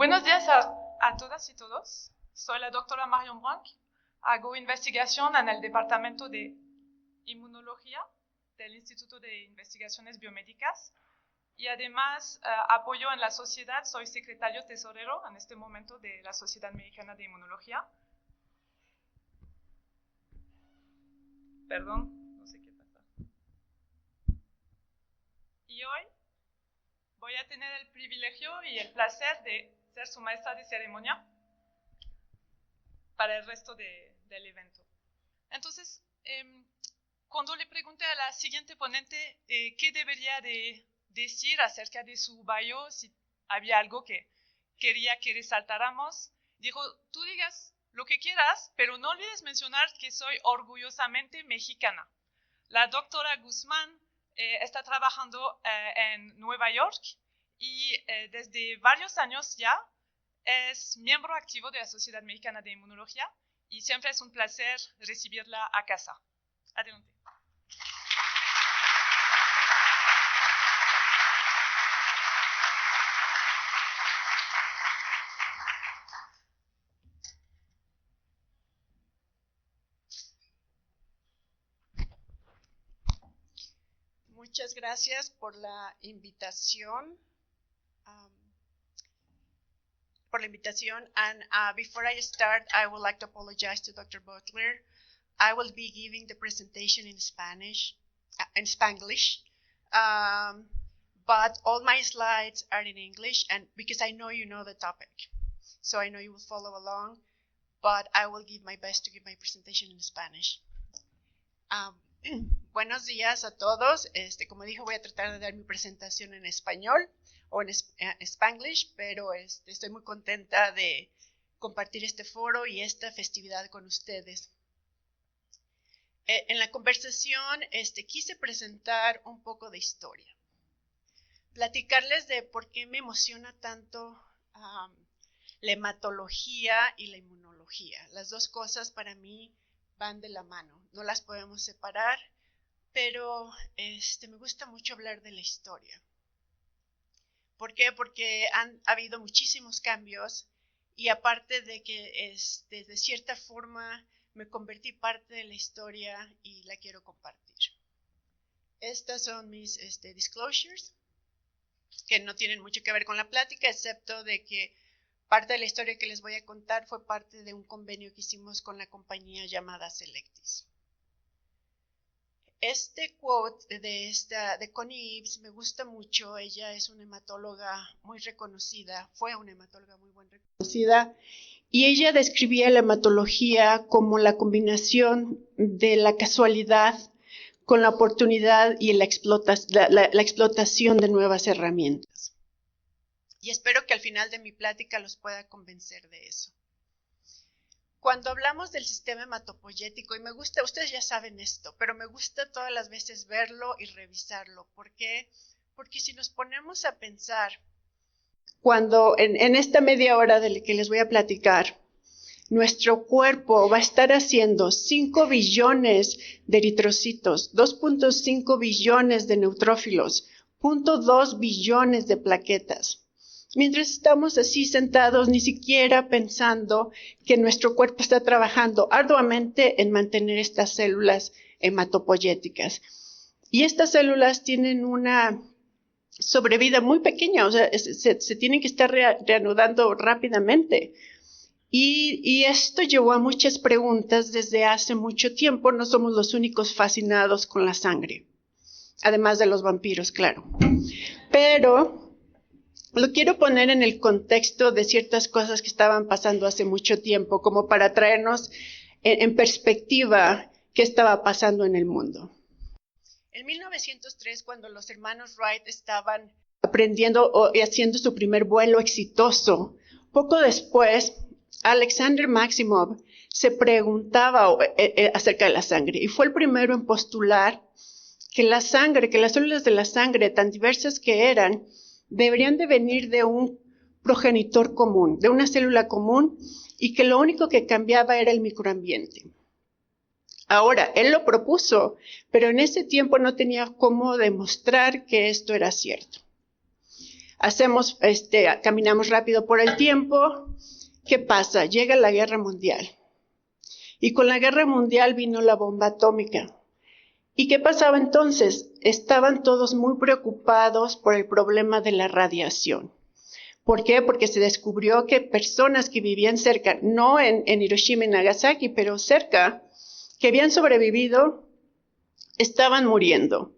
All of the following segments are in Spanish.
Buenos días a todas y todos. Soy la doctora Marion Branc. Hago investigación en el Departamento de Inmunología del Instituto de Investigaciones Biomédicas y además apoyo en la sociedad. Soy secretario tesorero en este momento de la Sociedad Mexicana de Inmunología. Perdón, no sé qué pasa. Y hoy voy a tener el privilegio y el placer de ser su maestra de ceremonia para el resto del evento. Entonces, cuando le pregunté a la siguiente ponente qué debería de decir acerca de su bio, si había algo que quería que resaltáramos, dijo, tú digas lo que quieras, pero no olvides mencionar que soy orgullosamente mexicana. La doctora Guzmán está trabajando en Nueva York y desde varios años ya es miembro activo de la Sociedad Mexicana de Inmunología y siempre es un placer recibirla a casa. Adelante. Muchas gracias por la invitación. And before I start, I would like to apologize to Dr. Butler. I will be giving the presentation in Spanish, in Spanglish, but all my slides are in English, and because I know you know the topic, so I know you will follow along, but I will give my best to give my presentation in Spanish. Buenos días a todos. Como dijo, voy a tratar de dar mi presentación en español o en Spanglish, pero estoy muy contenta de compartir este foro y esta festividad con ustedes. En la conversación quise presentar un poco de historia, platicarles de por qué me emociona tanto la hematología y la inmunología. Las dos cosas para mí van de la mano, no las podemos separar, pero me gusta mucho hablar de la historia. ¿Por qué? Porque ha habido muchísimos cambios y aparte de que de cierta forma me convertí parte de la historia y la quiero compartir. Estas son mis disclosures, que no tienen mucho que ver con la plática, excepto de que parte de la historia que les voy a contar fue parte de un convenio que hicimos con la compañía llamada Selectis. Este quote de Connie Eaves me gusta mucho. Ella es una hematóloga muy reconocida, fue una hematóloga muy buena reconocida, y ella describía la hematología como la combinación de la casualidad con la oportunidad y la explotación de nuevas herramientas. Y espero que al final de mi plática los pueda convencer de eso. Cuando hablamos del sistema hematopoyético, y me gusta, ustedes ya saben esto, pero me gusta todas las veces verlo y revisarlo. ¿Por qué? Porque si nos ponemos a pensar, cuando en esta media hora de la que les voy a platicar, nuestro cuerpo va a estar haciendo 5 billones de eritrocitos, 2.5 billones de neutrófilos, 0.2 billones de plaquetas. Mientras estamos así sentados, ni siquiera pensando que nuestro cuerpo está trabajando arduamente en mantener estas células hematopoyéticas. Y estas células tienen una sobrevida muy pequeña, o sea, se tienen que estar reanudando rápidamente. Y esto llevó a muchas preguntas desde hace mucho tiempo. No somos los únicos fascinados con la sangre, además de los vampiros, claro. Pero lo quiero poner en el contexto de ciertas cosas que estaban pasando hace mucho tiempo, como para traernos en perspectiva qué estaba pasando en el mundo. En 1903, cuando los hermanos Wright estaban aprendiendo y haciendo su primer vuelo exitoso, poco después, Alexander Maximov se preguntaba acerca de la sangre y fue el primero en postular que la sangre, que las células de la sangre, tan diversas que eran, deberían de venir de un progenitor común, de una célula común, y que lo único que cambiaba era el microambiente. Ahora, él lo propuso, pero en ese tiempo no tenía cómo demostrar que esto era cierto. caminamos rápido por el tiempo. ¿Qué pasa? Llega la Guerra Mundial. Y con la Guerra Mundial vino la bomba atómica. ¿Y qué pasaba entonces? Estaban todos muy preocupados por el problema de la radiación. ¿Por qué? Porque se descubrió que personas que vivían cerca, no en Hiroshima y Nagasaki, pero cerca, que habían sobrevivido, estaban muriendo.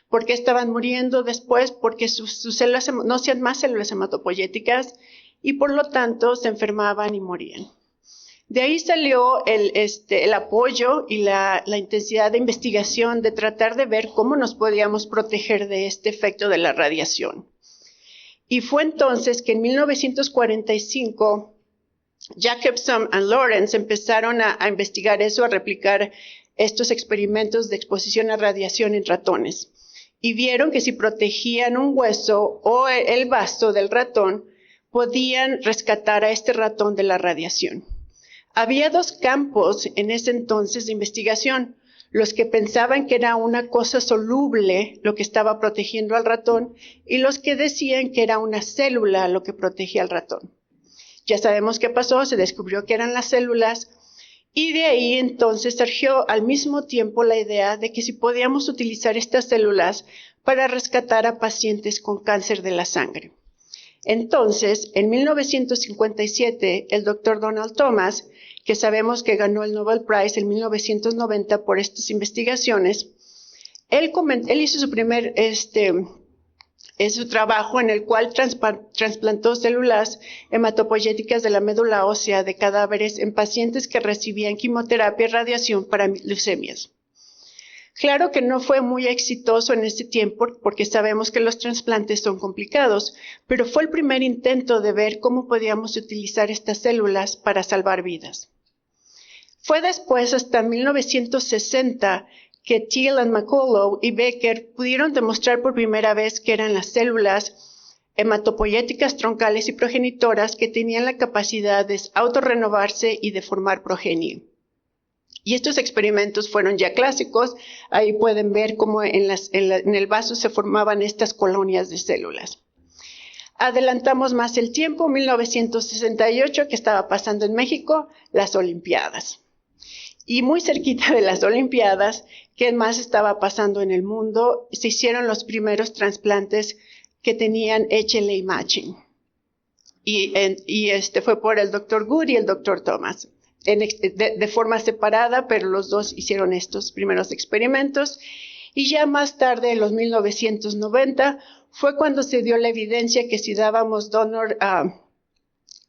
¿Por qué estaban muriendo después? Porque sus células no hacían más células hematopoyéticas y por lo tanto se enfermaban y morían. De ahí salió el apoyo y la intensidad de investigación de tratar de ver cómo nos podíamos proteger de este efecto de la radiación. Y fue entonces que en 1945 Jacobson y Lawrence empezaron a investigar eso, a replicar estos experimentos de exposición a radiación en ratones. Y vieron que si protegían un hueso o el vaso del ratón, podían rescatar a este ratón de la radiación. Había dos campos en ese entonces de investigación, los que pensaban que era una cosa soluble lo que estaba protegiendo al ratón y los que decían que era una célula lo que protegía al ratón. Ya sabemos qué pasó, se descubrió que eran las células y de ahí entonces surgió al mismo tiempo la idea de que si podíamos utilizar estas células para rescatar a pacientes con cáncer de la sangre. Entonces, en 1957, el doctor Donald Thomas, que sabemos que ganó el Nobel Prize en 1990 por estas investigaciones, él hizo su primer su trabajo en el cual trasplantó células hematopoyéticas de la médula ósea de cadáveres en pacientes que recibían quimioterapia y radiación para leucemias. Claro que no fue muy exitoso en ese tiempo porque sabemos que los trasplantes son complicados, pero fue el primer intento de ver cómo podíamos utilizar estas células para salvar vidas. Fue después, hasta 1960, que Thiel, McCullough y Becker pudieron demostrar por primera vez que eran las células hematopoyéticas troncales y progenitoras que tenían la capacidad de autorrenovarse y de formar progenie. Y estos experimentos fueron ya clásicos. Ahí pueden ver cómo en el vaso se formaban estas colonias de células. Adelantamos más el tiempo, 1968, que estaba pasando en México, las Olimpiadas. Y muy cerquita de las Olimpiadas, ¿qué más estaba pasando en el mundo? Se hicieron los primeros trasplantes que tenían HLA matching. Y fue por el Dr. Good y el Dr. Thomas. De forma separada, pero los dos hicieron estos primeros experimentos. Y ya más tarde, en los 1990, fue cuando se dio la evidencia que si dábamos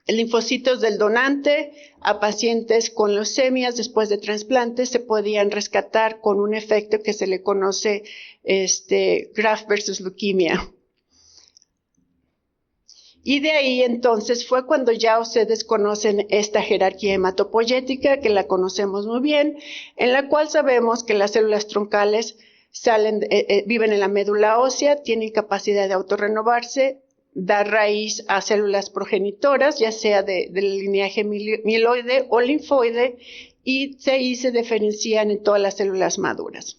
linfocitos del donante a pacientes con leucemias después de trasplantes, se podían rescatar con un efecto que se le conoce graft versus leukemia. Y de ahí entonces fue cuando ya ustedes conocen esta jerarquía hematopoyética, que la conocemos muy bien, en la cual sabemos que las células troncales viven en la médula ósea, tienen capacidad de autorrenovarse, dar raíz a células progenitoras, ya sea del linaje mieloide o linfoide, y ahí se diferencian en todas las células maduras.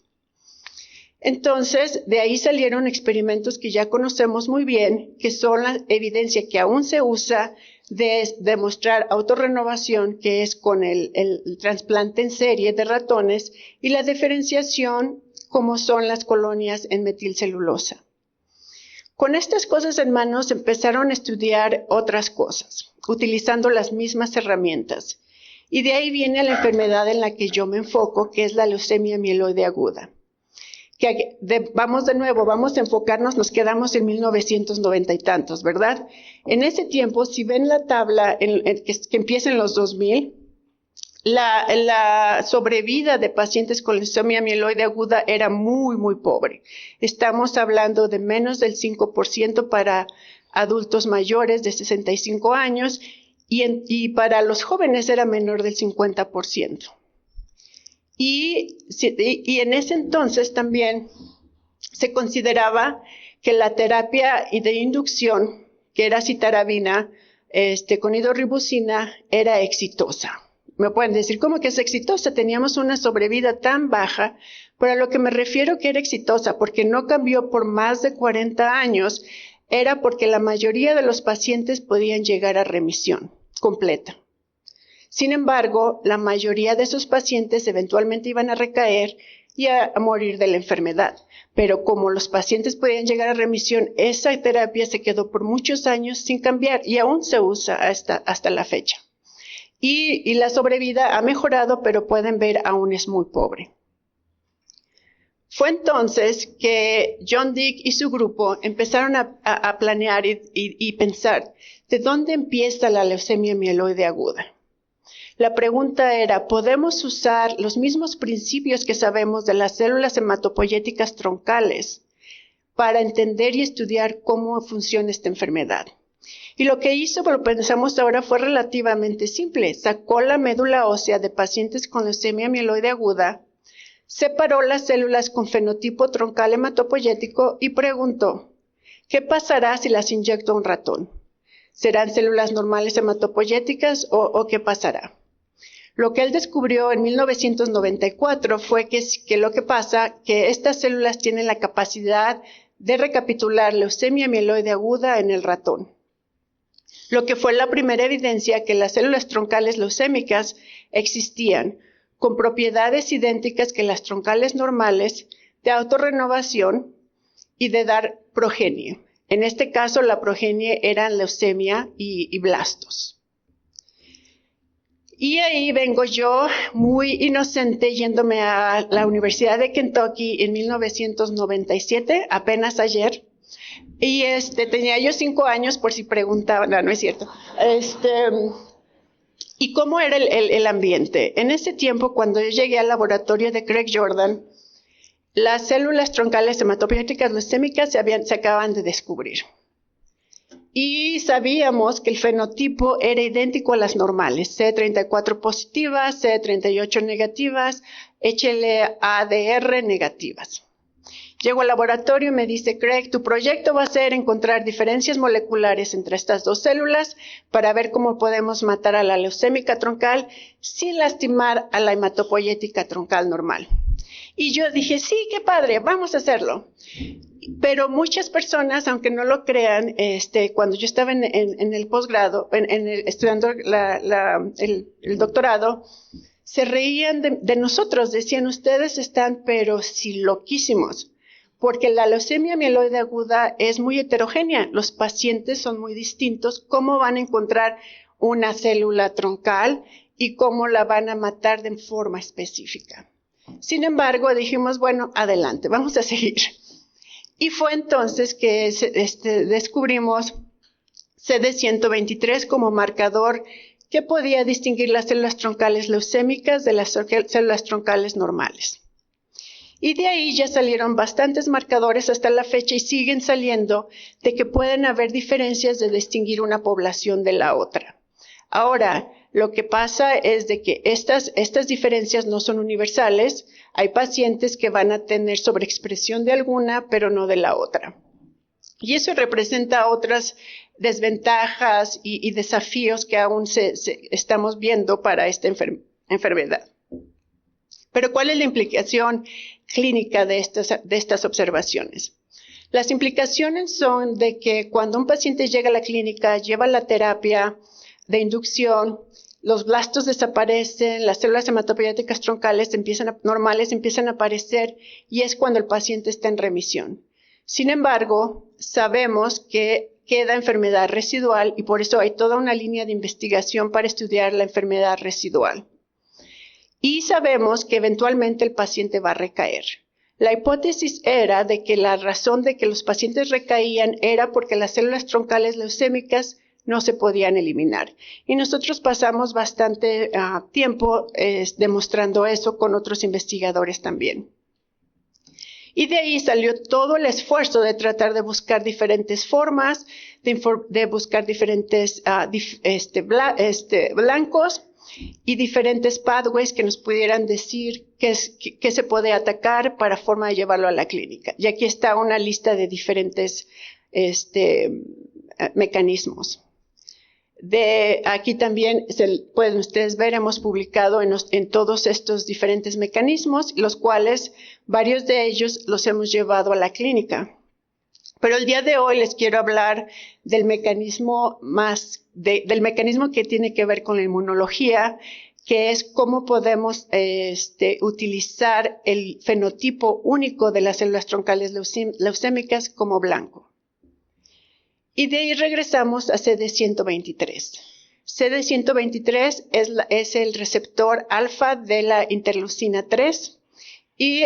Entonces, de ahí salieron experimentos que ya conocemos muy bien, que son la evidencia que aún se usa de demostrar autorrenovación, que es con el trasplante en serie de ratones, y la diferenciación, como son las colonias en metilcelulosa. Con estas cosas en manos empezaron a estudiar otras cosas, utilizando las mismas herramientas. Y de ahí viene la enfermedad en la que yo me enfoco, que es la leucemia mieloide aguda. Vamos a enfocarnos, nos quedamos en 1990 y tantos, ¿verdad? En ese tiempo, si ven la tabla que empieza en los 2000, la sobrevida de pacientes con leucemia mieloide aguda era muy, muy pobre. Estamos hablando de menos del 5% para adultos mayores de 65 años y para los jóvenes era menor del 50%. Y en ese entonces también se consideraba que la terapia de inducción, que era citarabina con hidroribosina, era exitosa. Me pueden decir, ¿cómo que es exitosa? Teníamos una sobrevida tan baja, pero a lo que me refiero que era exitosa, porque no cambió por más de 40 años era porque la mayoría de los pacientes podían llegar a remisión completa. Sin embargo, la mayoría de esos pacientes eventualmente iban a recaer y a morir de la enfermedad. Pero como los pacientes podían llegar a remisión, esa terapia se quedó por muchos años sin cambiar y aún se usa hasta la fecha. Y la sobrevida ha mejorado, pero pueden ver, aún es muy pobre. Fue entonces que John Dick y su grupo empezaron a planear y pensar, ¿de dónde empieza la leucemia mieloide aguda? La pregunta era, ¿podemos usar los mismos principios que sabemos de las células hematopoyéticas troncales para entender y estudiar cómo funciona esta enfermedad? Y lo que hizo, lo pensamos ahora, fue relativamente simple. Sacó la médula ósea de pacientes con leucemia mieloide aguda, separó las células con fenotipo troncal hematopoyético y preguntó, ¿qué pasará si las inyecto a un ratón? ¿Serán células normales hematopoyéticas o qué pasará? Lo que él descubrió en 1994 fue que lo que pasa, que estas células tienen la capacidad de recapitular leucemia mieloide aguda en el ratón. Lo que fue la primera evidencia que las células troncales leucémicas existían, con propiedades idénticas que las troncales normales de autorrenovación y de dar progenie. En este caso, la progenie eran leucemia y blastos. Y ahí vengo yo, muy inocente, yéndome a la Universidad de Kentucky en 1997, apenas ayer. Y tenía yo 5 años, por si preguntaban, no es cierto. ¿Y cómo era el ambiente? En ese tiempo, cuando yo llegué al laboratorio de Craig Jordan, las células troncales hematopoyéticas leucémicas se acababan de descubrir. Y sabíamos que el fenotipo era idéntico a las normales, C34 positivas, C38 negativas, HLA-DR negativas. Llego al laboratorio y me dice, Craig, tu proyecto va a ser encontrar diferencias moleculares entre estas dos células para ver cómo podemos matar a la leucémica troncal sin lastimar a la hematopoyética troncal normal. Y yo dije, sí, qué padre, vamos a hacerlo. Pero muchas personas, aunque no lo crean, cuando yo estaba en el posgrado, estudiando el doctorado, se reían de nosotros, decían, ustedes están pero sí loquísimos, porque la leucemia mieloide aguda es muy heterogénea, los pacientes son muy distintos, ¿cómo van a encontrar una célula troncal y cómo la van a matar de forma específica? Sin embargo, dijimos, bueno, adelante, vamos a seguir. Y fue entonces que descubrimos CD123 como marcador que podía distinguir las células troncales leucémicas de las células troncales normales. Y de ahí ya salieron bastantes marcadores hasta la fecha y siguen saliendo de que pueden haber diferencias de distinguir una población de la otra. Ahora, lo que pasa es de que estas diferencias no son universales. Hay pacientes que van a tener sobreexpresión de alguna, pero no de la otra. Y eso representa otras desventajas y desafíos que aún estamos viendo para esta enfermedad. Pero ¿cuál es la implicación clínica de estas observaciones? Las implicaciones son de que cuando un paciente llega a la clínica, lleva la terapia de inducción, los blastos desaparecen, las células hematopoyéticas troncales normales empiezan a aparecer y es cuando el paciente está en remisión. Sin embargo, sabemos que queda enfermedad residual y por eso hay toda una línea de investigación para estudiar la enfermedad residual. Y sabemos que eventualmente el paciente va a recaer. La hipótesis era de que la razón de que los pacientes recaían era porque las células troncales leucémicas no se podían eliminar. Y nosotros pasamos bastante tiempo demostrando eso con otros investigadores también. Y de ahí salió todo el esfuerzo de tratar de buscar diferentes formas, de buscar diferentes blancos y diferentes pathways que nos pudieran decir qué se puede atacar para forma de llevarlo a la clínica. Y aquí está una lista de diferentes mecanismos. Aquí también pueden ustedes ver, hemos publicado en todos estos diferentes mecanismos, los cuales varios de ellos los hemos llevado a la clínica. Pero el día de hoy les quiero hablar del mecanismo del mecanismo que tiene que ver con la inmunología, que es cómo podemos utilizar el fenotipo único de las células troncales leucémicas como blanco. Y de ahí regresamos a CD123. CD123 es el receptor alfa de la interleucina 3 y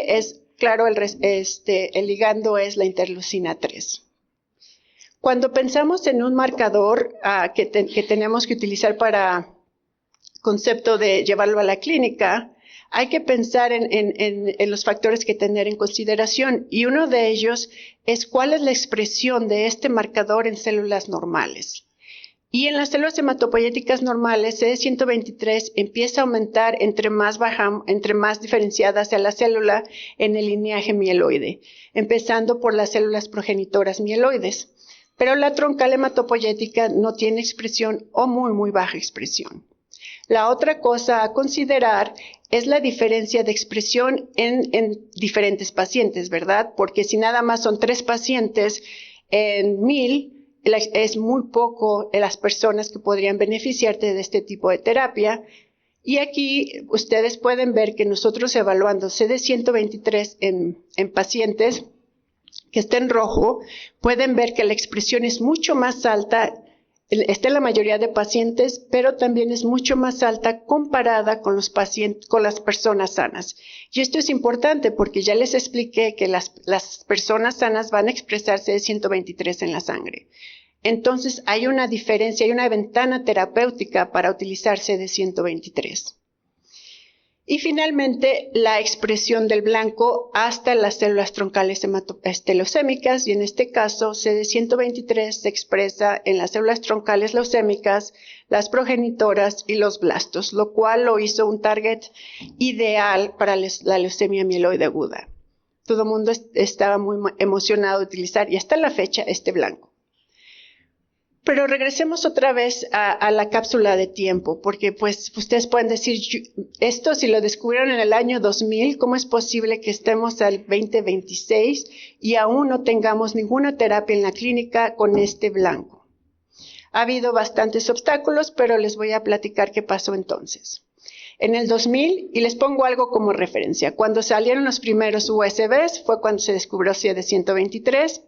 claro, el ligando es la interleucina 3. Cuando pensamos en un marcador que tenemos que utilizar para concepto de llevarlo a la clínica, hay que pensar en los factores que tener en consideración, y uno de ellos es cuál es la expresión de este marcador en células normales. Y en las células hematopoyéticas normales, CD123 empieza a aumentar entre más diferenciada sea la célula en el lineaje mieloide, empezando por las células progenitoras mieloides. Pero la troncal hematopoyética no tiene expresión o muy baja expresión. La otra cosa a considerar es la diferencia de expresión en diferentes pacientes, ¿verdad? Porque si nada más son 3 pacientes en 1000, es muy poco las personas que podrían beneficiarte de este tipo de terapia. Y aquí ustedes pueden ver que nosotros evaluando CD123 en pacientes que está en rojo, pueden ver que la expresión es mucho más alta, está en la mayoría de pacientes, pero también es mucho más alta comparada con las personas sanas. Y esto es importante porque ya les expliqué que las personas sanas van a expresar CD123 en la sangre. Entonces hay una diferencia, hay una ventana terapéutica para utilizar CD123. Y finalmente, la expresión del blanco hasta las células troncales leucémicas, y en este caso, CD123 se expresa en las células troncales leucémicas, las progenitoras y los blastos, lo cual lo hizo un target ideal para la leucemia mieloide aguda. Todo el mundo estaba muy emocionado de utilizar, y hasta la fecha, este blanco. Pero regresemos otra vez a la cápsula de tiempo, porque pues ustedes pueden decir, esto si lo descubrieron en el año 2000, ¿cómo es posible que estemos al 2026 y aún no tengamos ninguna terapia en la clínica con este blanco? Ha habido bastantes obstáculos, pero les voy a platicar qué pasó entonces. En el 2000, y les pongo algo como referencia, cuando salieron los primeros USBs fue cuando se descubrió CD123.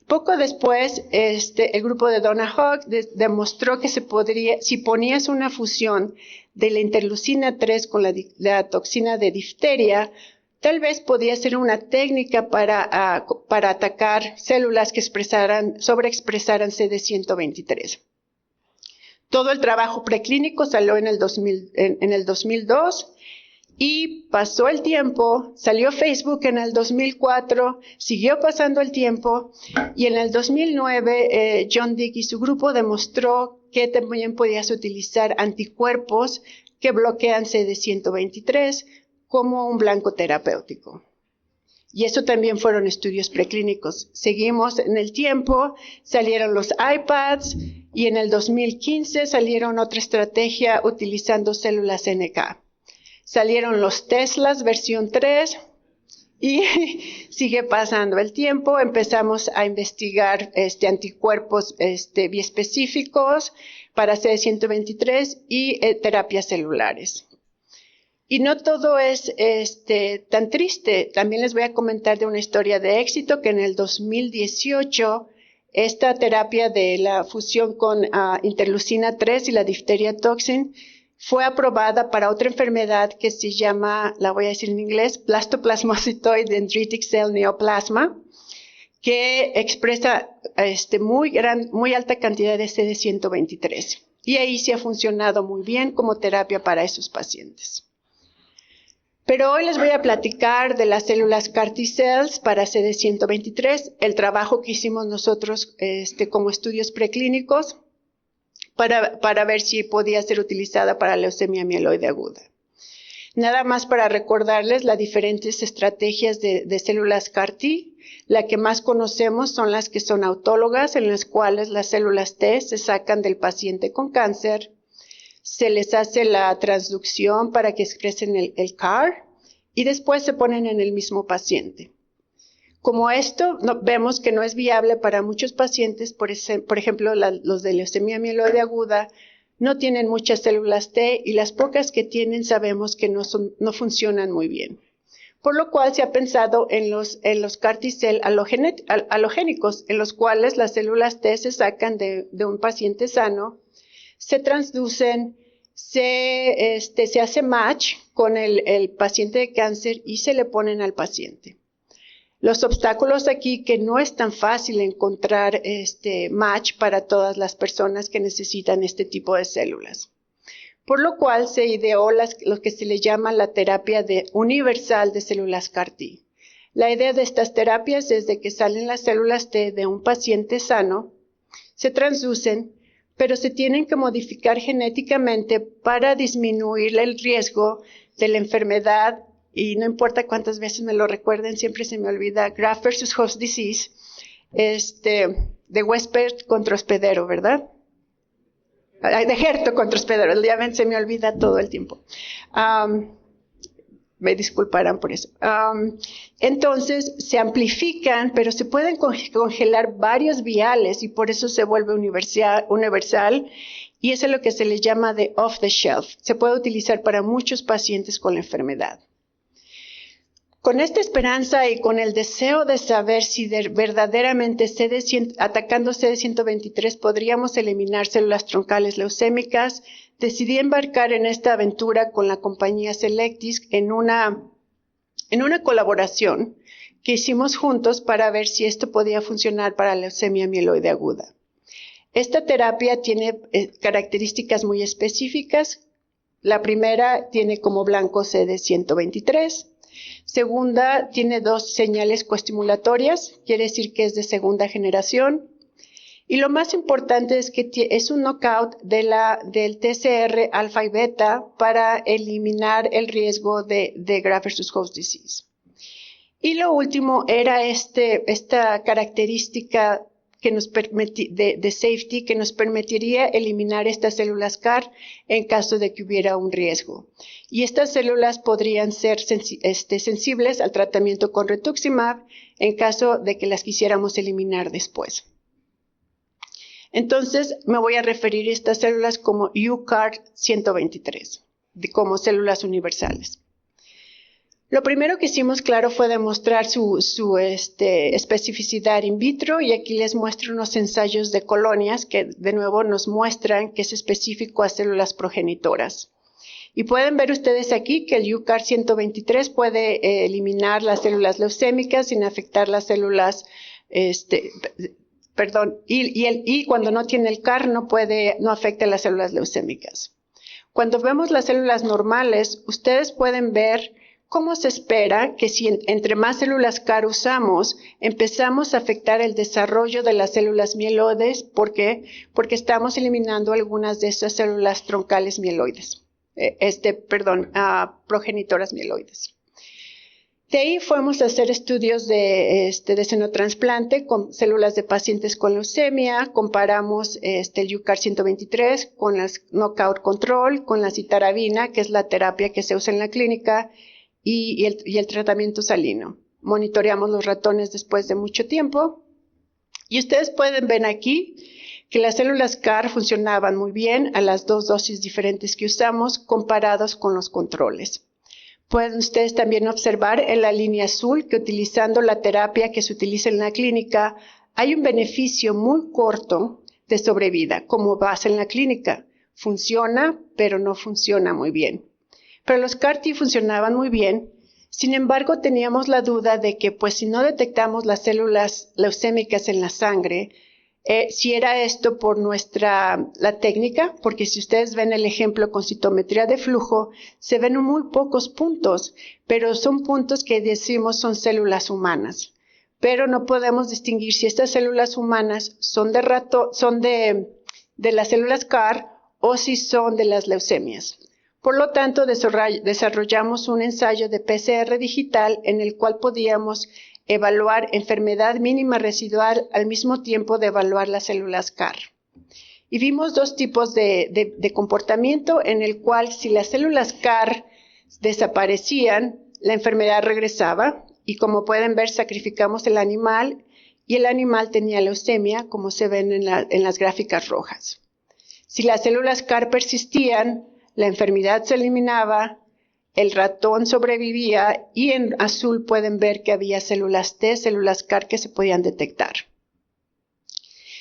Poco después, el grupo de Donna Hogg demostró que si ponías una fusión de la interleucina 3 con la toxina de difteria, tal vez podía ser una técnica para atacar células que sobreexpresaran CD123. Todo el trabajo preclínico salió en el 2002. Y pasó el tiempo, salió Facebook en el 2004, siguió pasando el tiempo, y en el 2009 John Dick y su grupo demostró que también podías utilizar anticuerpos que bloquean CD123 como un blanco terapéutico. Y eso también fueron estudios preclínicos. Seguimos en el tiempo, salieron los iPads, y en el 2015 salieron otra estrategia utilizando células NK. Salieron los Teslas versión 3 y sigue pasando el tiempo. Empezamos a investigar anticuerpos biespecíficos para CD123 y terapias celulares. Y no todo es tan triste. También les voy a comentar de una historia de éxito que en el 2018 esta terapia de la fusión con interleucina 3 y la difteria toxin fue aprobada para otra enfermedad que se llama, la voy a decir en inglés, Blastoplasmocytoid Dendritic Cell Neoplasma, que expresa muy alta cantidad de CD123. Y ahí sí ha funcionado muy bien como terapia para esos pacientes. Pero hoy les voy a platicar de las células CAR T-cells para CD123, el trabajo que hicimos nosotros como estudios preclínicos, para ver si podía ser utilizada para leucemia mieloide aguda. Nada más para recordarles las diferentes estrategias de células CAR-T. La que más conocemos son las que son autólogas, en las cuales las células T se sacan del paciente con cáncer, se les hace la transducción para que expresen el CAR y después se ponen en el mismo paciente. Como esto vemos que no es viable para muchos pacientes, por ejemplo, los de leucemia mieloide aguda, no tienen muchas células T y las pocas que tienen sabemos que no funcionan muy bien. Por lo cual se ha pensado en los CAR T-cell halogénicos, en los cuales las células T se sacan de un paciente sano, se transducen, se hace match con el paciente de cáncer y se le ponen al paciente. Los obstáculos aquí que no es tan fácil encontrar match para todas las personas que necesitan este tipo de células. Por lo cual se ideó lo que se le llama la terapia universal de células CAR-T. La idea de estas terapias es de que salen las células T de un paciente sano, se transducen, pero se tienen que modificar genéticamente para disminuir el riesgo de la enfermedad, y no importa cuántas veces me lo recuerden, siempre se me olvida, graft versus host disease, de Westpert contra hospedero, ¿verdad? De Gerto contra hospedero, se me olvida todo el tiempo. Me disculparán por eso. Entonces, se amplifican, pero se pueden congelar varios viales y por eso se vuelve universal y eso es lo que se le llama de off the shelf. Se puede utilizar para muchos pacientes con la enfermedad. Con esta esperanza y con el deseo de saber si verdaderamente atacando CD123 podríamos eliminar células troncales leucémicas, decidí embarcar en esta aventura con la compañía Cellectis en una colaboración que hicimos juntos para ver si esto podía funcionar para la leucemia mieloide aguda. Esta terapia tiene características muy específicas. La primera tiene como blanco CD123. Segunda, tiene 2 señales coestimulatorias, quiere decir que es de segunda generación. Y lo más importante es que es un knockout del TCR alfa y beta para eliminar el riesgo de graft versus host disease. Y lo último era esta característica que de safety que nos permitiría eliminar estas células CAR en caso de que hubiera un riesgo. Y estas células podrían ser sensibles al tratamiento con rituximab en caso de que las quisiéramos eliminar después. Entonces, me voy a referir a estas células como UCAR123, como células universales. Lo primero que hicimos, claro, fue demostrar su especificidad in vitro y aquí les muestro unos ensayos de colonias que de nuevo nos muestran que es específico a células progenitoras. Y pueden ver ustedes aquí que el UCAR123 puede eliminar las células leucémicas sin afectar las células, y cuando no tiene el CAR no afecta las células leucémicas. Cuando vemos las células normales, ustedes pueden ver cómo se espera que si entre más células CAR usamos, empezamos a afectar el desarrollo de las células mieloides. ¿Por qué? Porque estamos eliminando algunas de esas células troncales mieloides. Progenitoras mieloides. De ahí fuimos a hacer estudios de xenotrasplante con células de pacientes con leucemia, comparamos el UCAR123 con las knockout control, con la citarabina, que es la terapia que se usa en la clínica, y el tratamiento salino. Monitoreamos los ratones después de mucho tiempo, y ustedes pueden ver aquí que las células CAR funcionaban muy bien a las 2 dosis diferentes que usamos comparados con los controles. Pueden ustedes también observar en la línea azul que utilizando la terapia que se utiliza en la clínica, hay un beneficio muy corto de sobrevida como base en la clínica. Funciona, pero no funciona muy bien. Pero los CAR-T funcionaban muy bien. Sin embargo, teníamos la duda de que, pues, si no detectamos las células leucémicas en la sangre, si era esto por la técnica, porque si ustedes ven el ejemplo con citometría de flujo, se ven muy pocos puntos, pero son puntos que decimos son células humanas. Pero no podemos distinguir si estas células humanas son de las células CAR o si son de las leucemias. Por lo tanto, desarrollamos un ensayo de PCR digital en el cual podíamos evaluar enfermedad mínima residual al mismo tiempo de evaluar las células CAR. Y vimos 2 tipos de comportamiento en el cual si las células CAR desaparecían, la enfermedad regresaba y como pueden ver sacrificamos el animal y el animal tenía leucemia, como se ven en las gráficas rojas. Si las células CAR persistían, la enfermedad se eliminaba, el ratón sobrevivía y en azul pueden ver que había células T, células CAR que se podían detectar.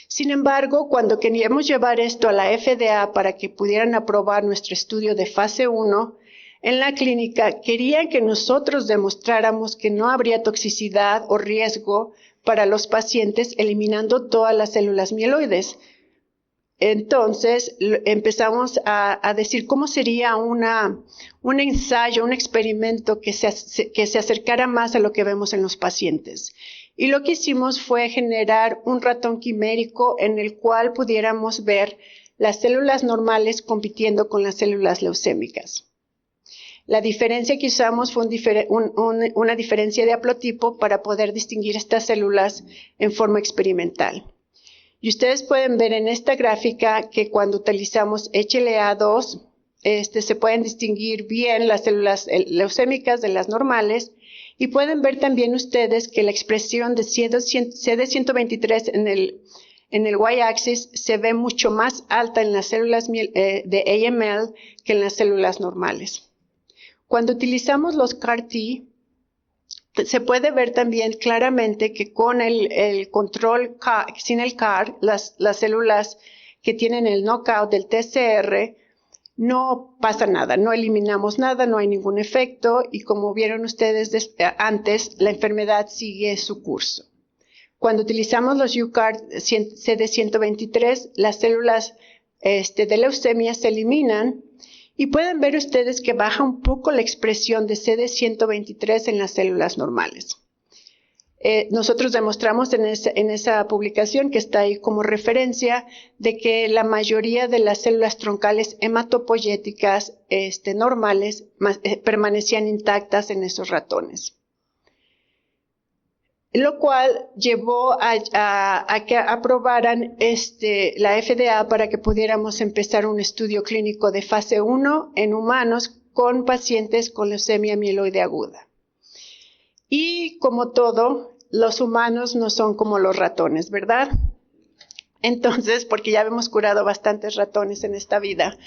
Sin embargo, cuando queríamos llevar esto a la FDA para que pudieran aprobar nuestro estudio de fase 1, en la clínica querían que nosotros demostráramos que no habría toxicidad o riesgo para los pacientes eliminando todas las células mieloides. Entonces empezamos a decir cómo sería un ensayo, un experimento que se acercara más a lo que vemos en los pacientes. Y lo que hicimos fue generar un ratón quimérico en el cual pudiéramos ver las células normales compitiendo con las células leucémicas. La diferencia que usamos fue una diferencia de haplotipo para poder distinguir estas células en forma experimental. Y ustedes pueden ver en esta gráfica que cuando utilizamos HLA-2, se pueden distinguir bien las células leucémicas de las normales. Y pueden ver también ustedes que la expresión de CD123 en el Y-axis se ve mucho más alta en las células de AML que en las células normales. Cuando utilizamos los CAR-T, se puede ver también claramente que con el control sin el CAR, las células que tienen el knockout del TCR, no pasa nada, no eliminamos nada, no hay ningún efecto y como vieron ustedes antes, la enfermedad sigue su curso. Cuando utilizamos los UCAR CD123, las células de leucemia se eliminan y pueden ver ustedes que baja un poco la expresión de CD123 en las células normales. Nosotros demostramos en esa publicación que está ahí como referencia de que la mayoría de las células troncales hematopoyéticas normales permanecían intactas en esos ratones. Lo cual llevó a que aprobaran la FDA para que pudiéramos empezar un estudio clínico de fase 1 en humanos con pacientes con leucemia mieloide aguda. Y como todo, los humanos no son como los ratones, ¿verdad? Entonces, porque ya hemos curado bastantes ratones en esta vida.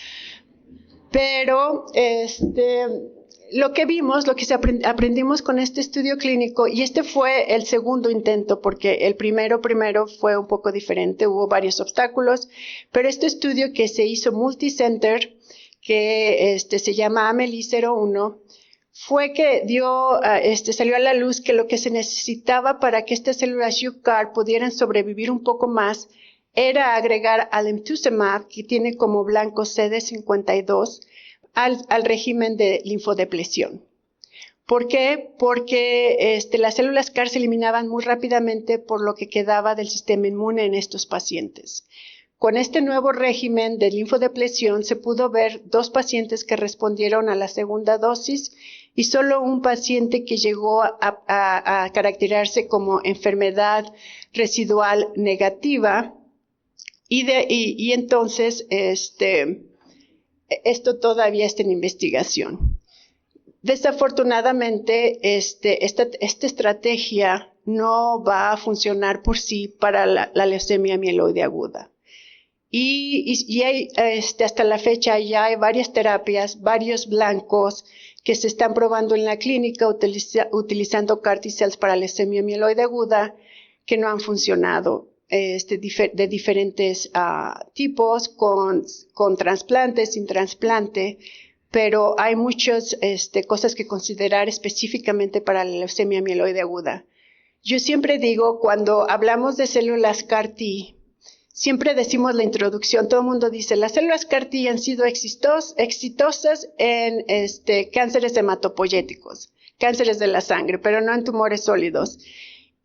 Pero lo que vimos, lo que aprendimos con este estudio clínico, y este fue el segundo intento, porque el primero fue un poco diferente, hubo varios obstáculos, pero este estudio que se hizo multicenter, que se llama AMELI-01, fue que salió a la luz que lo que se necesitaba para que estas células UCAR pudieran sobrevivir un poco más era agregar alemtuzumab, que tiene como blanco CD52, al régimen de linfodepresión. ¿Por qué? Porque las células CAR se eliminaban muy rápidamente por lo que quedaba del sistema inmune en estos pacientes. Con este nuevo régimen de linfodepresión se pudo ver 2 pacientes que respondieron a la segunda dosis y solo un paciente que llegó a caracterizarse como enfermedad residual negativa y entonces esto todavía está en investigación. Desafortunadamente, esta estrategia no va a funcionar por sí para la leucemia mieloide aguda. Y hay, hasta la fecha ya hay varias terapias, varios blancos que se están probando en la clínica utilizando CAR T-cells para leucemia mieloide aguda que no han funcionado. De diferentes tipos, con trasplante, sin trasplante, pero hay muchas cosas que considerar específicamente para la leucemia mieloide aguda. Yo siempre digo, cuando hablamos de células CAR-T, siempre decimos la introducción, todo el mundo dice, las células CAR-T han sido exitosas en cánceres hematopoyéticos, cánceres de la sangre, pero no en tumores sólidos.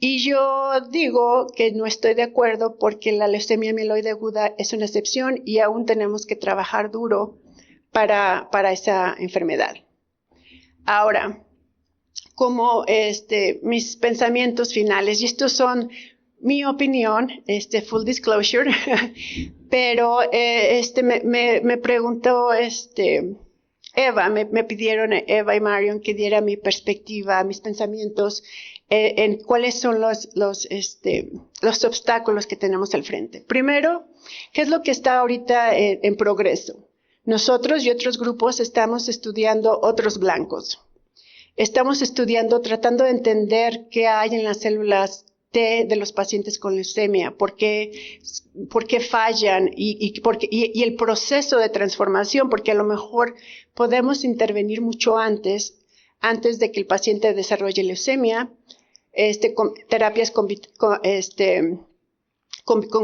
Y yo digo que no estoy de acuerdo porque la leucemia mieloide aguda es una excepción y aún tenemos que trabajar duro para esa enfermedad. Ahora, como mis pensamientos finales, y estos son mi opinión, full disclosure, pero me preguntó me pidieron Eva y Marion que diera mi perspectiva, mis pensamientos en cuáles son los obstáculos que tenemos al frente. Primero, ¿qué es lo que está ahorita en progreso? Nosotros y otros grupos estamos estudiando otros blancos. Estamos estudiando, tratando de entender qué hay en las células T de los pacientes con leucemia, por qué fallan y el proceso de transformación, porque a lo mejor podemos intervenir mucho antes de que el paciente desarrolle leucemia, con terapias con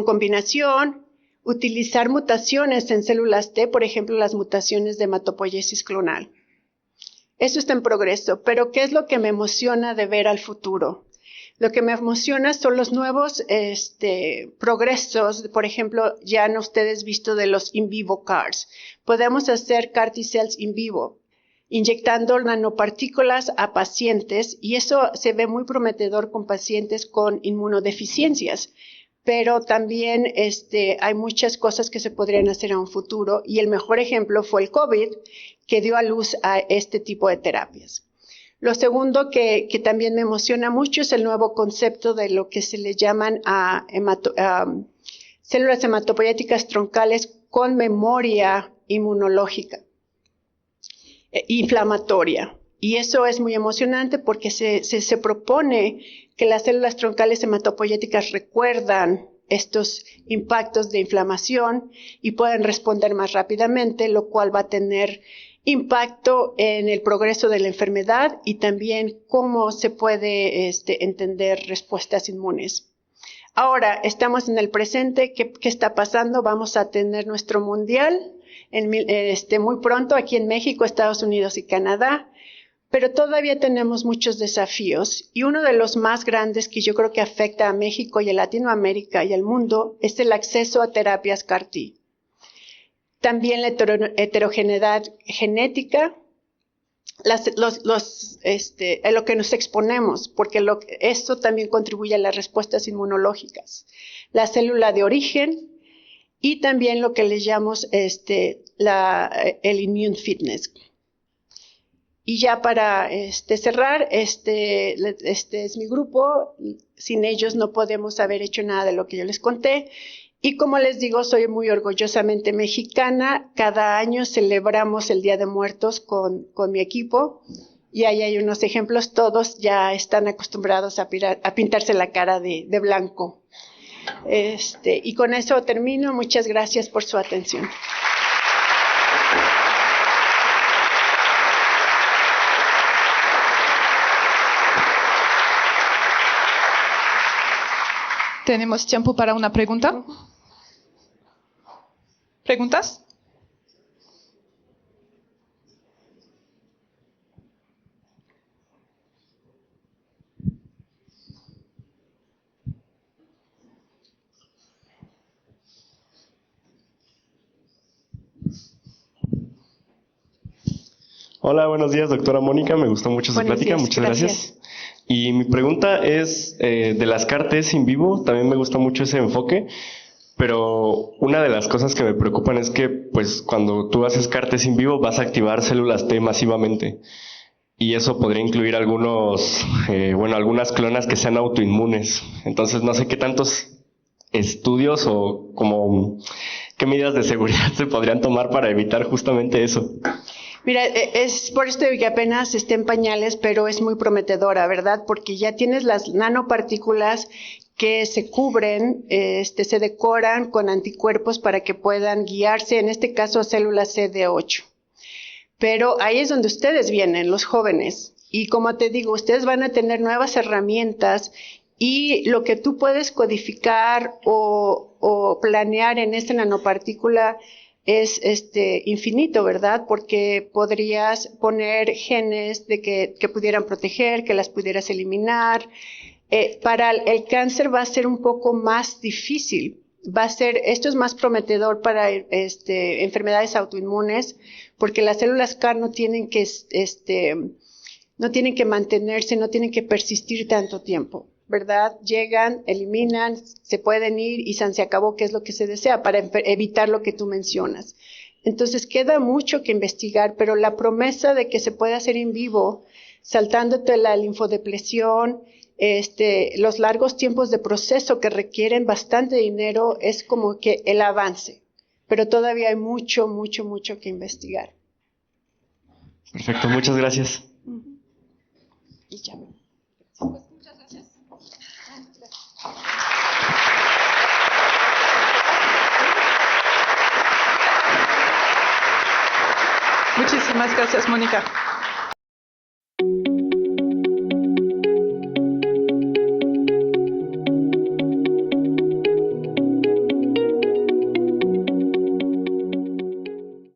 combinación, utilizar mutaciones en células T, por ejemplo, las mutaciones de hematopoiesis clonal. Eso está en progreso, pero ¿qué es lo que me emociona de ver al futuro? Lo que me emociona son los nuevos progresos, por ejemplo, ya han ustedes visto de los in vivo CARs. Podemos hacer CAR T-cells in vivo, inyectando nanopartículas a pacientes, y eso se ve muy prometedor con pacientes con inmunodeficiencias. Pero también hay muchas cosas que se podrían hacer en un futuro, y el mejor ejemplo fue el COVID, que dio a luz a este tipo de terapias. Lo segundo que también me emociona mucho es el nuevo concepto de lo que se le llaman células hematopoyéticas troncales con memoria inmunológica, inflamatoria. Y eso es muy emocionante porque se propone que las células troncales hematopoyéticas recuerdan estos impactos de inflamación y pueden responder más rápidamente, lo cual va a tener impacto en el progreso de la enfermedad y también cómo se puede entender respuestas inmunes. Ahora, estamos en el presente. ¿Qué está pasando? Vamos a tener nuestro mundial muy pronto aquí en México, Estados Unidos y Canadá. Pero todavía tenemos muchos desafíos, y uno de los más grandes que yo creo que afecta a México y a Latinoamérica y al mundo es el acceso a terapias CAR-T. También la heterogeneidad genética, lo que nos exponemos, porque esto también contribuye a las respuestas inmunológicas. La célula de origen y también lo que le llamamos el immune fitness. Y ya para cerrar, este es mi grupo. Sin ellos no podemos haber hecho nada de lo que yo les conté. Y como les digo, soy muy orgullosamente mexicana. Cada año celebramos el Día de Muertos con mi equipo. Y ahí hay unos ejemplos. Todos ya están acostumbrados a pintarse la cara de blanco. Y con eso termino. Muchas gracias por su atención. ¿Tenemos tiempo para una pregunta? ¿Preguntas? Hola, buenos días, doctora Mónica. Me gustó mucho su plática. Muchas gracias. Y mi pregunta es de las CAR-Ts in vivo. También me gusta mucho ese enfoque, pero una de las cosas que me preocupan es que pues cuando tú haces CAR-Ts in vivo vas a activar células T masivamente, y eso podría incluir algunas clonas que sean autoinmunes. Entonces no sé qué tantos estudios o qué medidas de seguridad se podrían tomar para evitar justamente eso. Mira, es por esto que apenas está en pañales, pero es muy prometedora, ¿verdad? Porque ya tienes las nanopartículas que se cubren, se decoran con anticuerpos para que puedan guiarse, en este caso, a células CD8. Pero ahí es donde ustedes vienen, los jóvenes. Y como te digo, ustedes van a tener nuevas herramientas, y lo que tú puedes codificar o planear en esta nanopartícula es infinito, ¿verdad? Porque podrías poner genes de que pudieran proteger, que las pudieras eliminar. Para el cáncer va a ser un poco más difícil. Esto es más prometedor para enfermedades autoinmunes, porque las células CAR no tienen que mantenerse, no tienen que persistir tanto tiempo, ¿verdad? Llegan, eliminan, se pueden ir y se acabó, que es lo que se desea para evitar lo que tú mencionas. Entonces queda mucho que investigar, pero la promesa de que se puede hacer in vivo, saltándote la linfodepresión, los largos tiempos de proceso que requieren bastante dinero, es como que el avance. Pero todavía hay mucho, mucho, mucho que investigar. Perfecto, muchas gracias. Y ya. Pues muchas gracias. Muchísimas gracias, Mónica.